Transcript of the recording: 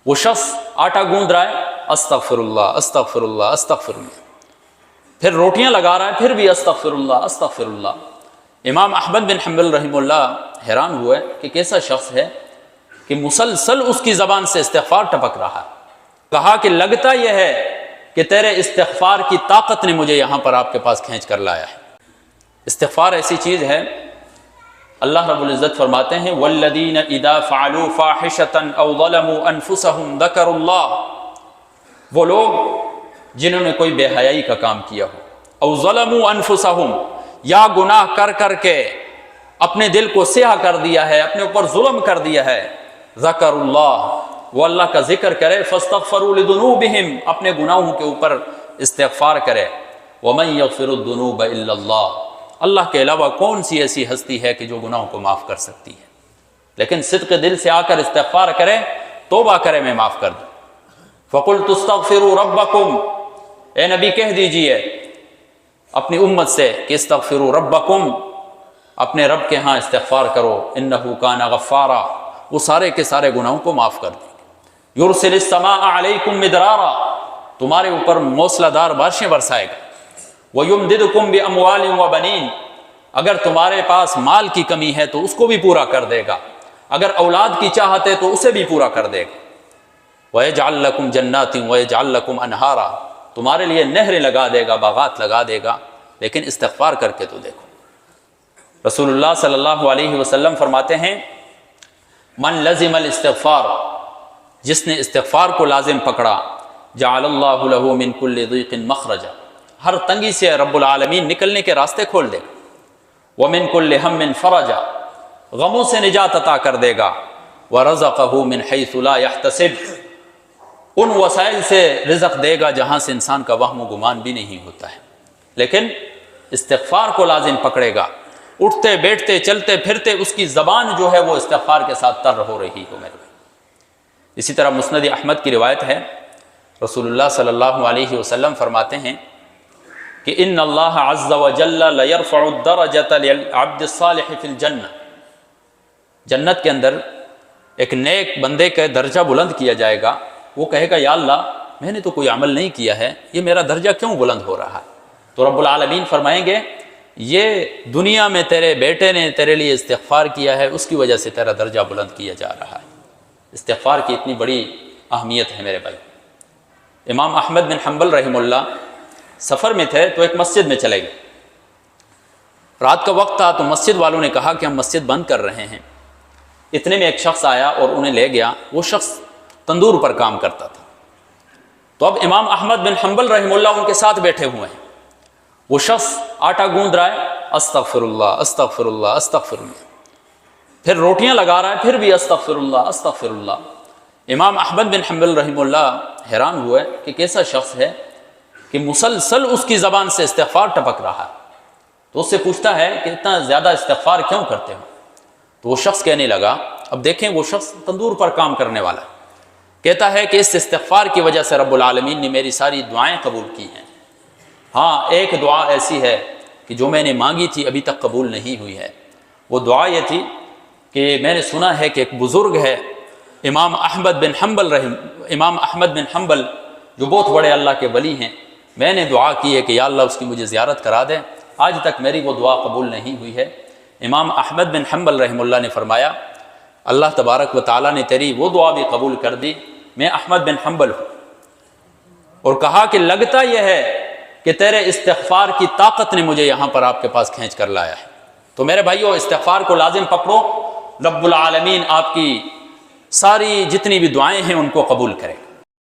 وہ شخص آٹا گوندھ رہا ہے، استغفر اللہ استغفر اللہ استغفر اللہ، پھر روٹیاں لگا رہا ہے، پھر بھی استغفر اللہ استغفر اللہ۔ امام احمد بن حنبل رحمہ اللہ حیران ہوئے کہ کیسا شخص ہے کہ مسلسل اس کی زبان سے استغفار ٹپک رہا ہے۔ کہا کہ لگتا یہ ہے کہ تیرے استغفار کی طاقت نے مجھے یہاں پر آپ کے پاس کھینچ کر لایا ہے۔ استغفار ایسی چیز ہے، اللہ رب العزت فرماتے ہیں والذین اذا فعلوا فاحشۃ او ظلموا انفسهم ذکروا اللہ، وہ لوگ جنہوں نے کوئی بے حیائی کا کام کیا ہو، او ظلموا انفسهم، یا گناہ کر کر کے اپنے دل کو سیاہ کر دیا ہے، اپنے اوپر ظلم کر دیا ہے، ذکروا اللہ، وہ اللہ کا ذکر کرے، فاستغفروا لذنوبہم، اپنے گناہوں کے اوپر استغفار کرے، ومن یغفر الذنوب الا اللہ، اللہ کے علاوہ کون سی ایسی ہستی ہے کہ جو گناہوں کو معاف کر سکتی ہے۔ لیکن صدق دل سے آ کر استغفار کرے، توبہ کرے، میں معاف کر دوں۔ فَقُلْتُ اسْتَغْفِرُوا رَبَّكُمْ، اے نبی کہہ دیجئے اپنی امت سے کہ استغفروا ربکم، اپنے رب کے ہاں استغفار کرو، انہ کان غفارا، وہ سارے کے سارے گناہوں کو معاف کر دیں گے۔ یرسل السماء علیکم مدرارا، تمہارے اوپر موسلا دار بارشیں برسائے گا۔ وَيُمْدِدْكُمْ بِأَمْوَالٍ وَبَنِينَ، اگر تمہارے پاس مال کی کمی ہے تو اس کو بھی پورا کر دے گا، اگر اولاد کی چاہت ہے تو اسے بھی پورا کر دے گا۔ وَيَجْعَلْ لَكُمْ جَنَّاتٍ وَيَجْعَلْ لَكُمْ أَنْهَارًا، تمہارے لیے نہریں لگا دے گا، باغات لگا دے گا، لیکن استغفار کر کے تو دیکھو۔ رسول اللہ صلی اللہ علیہ وسلم فرماتے ہیں من لزم الاستغفار، جس نے استغفار کو لازم پکڑا، جعل اللہ له من کل ضیق مخرجا، ہر تنگی سے رب العالمین نکلنے کے راستے کھول دے گا، ومن کل ہم فرجا، غموں سے نجات عطا کر دے گا، ورزقہ من حیث لا يحتسب، ان وسائل سے رزق دے گا جہاں سے انسان کا وہم و گمان بھی نہیں ہوتا ہے۔ لیکن استغفار کو لازم پکڑے گا، اٹھتے بیٹھتے چلتے پھرتے اس کی زبان جو ہے وہ استغفار کے ساتھ تر ہو رہی ہو میرے بھائی۔ اسی طرح مسند احمد کی روایت ہے، رسول اللہ صلی اللہ علیہ وسلم فرماتے ہیں کہ ان اللہ عز وجل لیرفع الدرجۃ للعبد الصالح فی الجنہ، جنت کے اندر ایک نیک بندے کا درجہ بلند کیا جائے گا، وہ کہے گا یا اللہ میں نے تو کوئی عمل نہیں کیا ہے، یہ میرا درجہ کیوں بلند ہو رہا ہے؟ تو رب العالمین فرمائیں گے یہ دنیا میں تیرے بیٹے نے تیرے لیے استغفار کیا ہے، اس کی وجہ سے تیرا درجہ بلند کیا جا رہا ہے۔ استغفار کی اتنی بڑی اہمیت ہے میرے بھائی۔ امام احمد بن حنبل رحمہ اللہ سفر میں تھے تو ایک مسجد میں چلے گئے، رات کا وقت تھا تو مسجد والوں نے کہا کہ ہم مسجد بند کر رہے ہیں۔ اتنے میں ایک شخص آیا اور انہیں لے گیا، وہ شخص تندور پر کام کرتا تھا۔ تو اب امام احمد بن حنبل رحمہ اللہ ان کے ساتھ بیٹھے ہوئے ہیں، وہ شخص آٹا گوندھ رہا ہے، استغفر اللہ استغفر اللہ استغفر اللہ، پھر روٹیاں لگا رہا ہے، پھر بھی استغفر اللہ استغفر اللہ۔ امام احمد بن حنبل رحمہ اللہ حیران ہوئے کہ کیسا شخص ہے کہ مسلسل اس کی زبان سے استغفار ٹپک رہا ہے۔ تو اس سے پوچھتا ہے کہ اتنا زیادہ استغفار کیوں کرتے ہو؟ تو وہ شخص کہنے لگا، اب دیکھیں وہ شخص تندور پر کام کرنے والا ہے، کہتا ہے کہ اس استغفار کی وجہ سے رب العالمین نے میری ساری دعائیں قبول کی ہیں۔ ہاں ایک دعا ایسی ہے کہ جو میں نے مانگی تھی ابھی تک قبول نہیں ہوئی ہے، وہ دعا یہ تھی کہ میں نے سنا ہے کہ ایک بزرگ ہے امام احمد بن حنبل جو بہت بڑے اللہ کے ولی ہیں، میں نے دعا کی ہے کہ یا اللہ اس کی مجھے زیارت کرا دے، آج تک میری وہ دعا قبول نہیں ہوئی ہے۔ امام احمد بن حنبل رحمہ اللہ نے فرمایا اللہ تبارک و تعالیٰ نے تیری وہ دعا بھی قبول کر دی، میں احمد بن حنبل ہوں، اور کہا کہ لگتا یہ ہے کہ تیرے استغفار کی طاقت نے مجھے یہاں پر آپ کے پاس کھینچ کر لایا ہے۔ تو میرے بھائیو استغفار کو لازم پکڑو، رب العالمین آپ کی ساری جتنی بھی دعائیں ہیں ان کو قبول کرے گا۔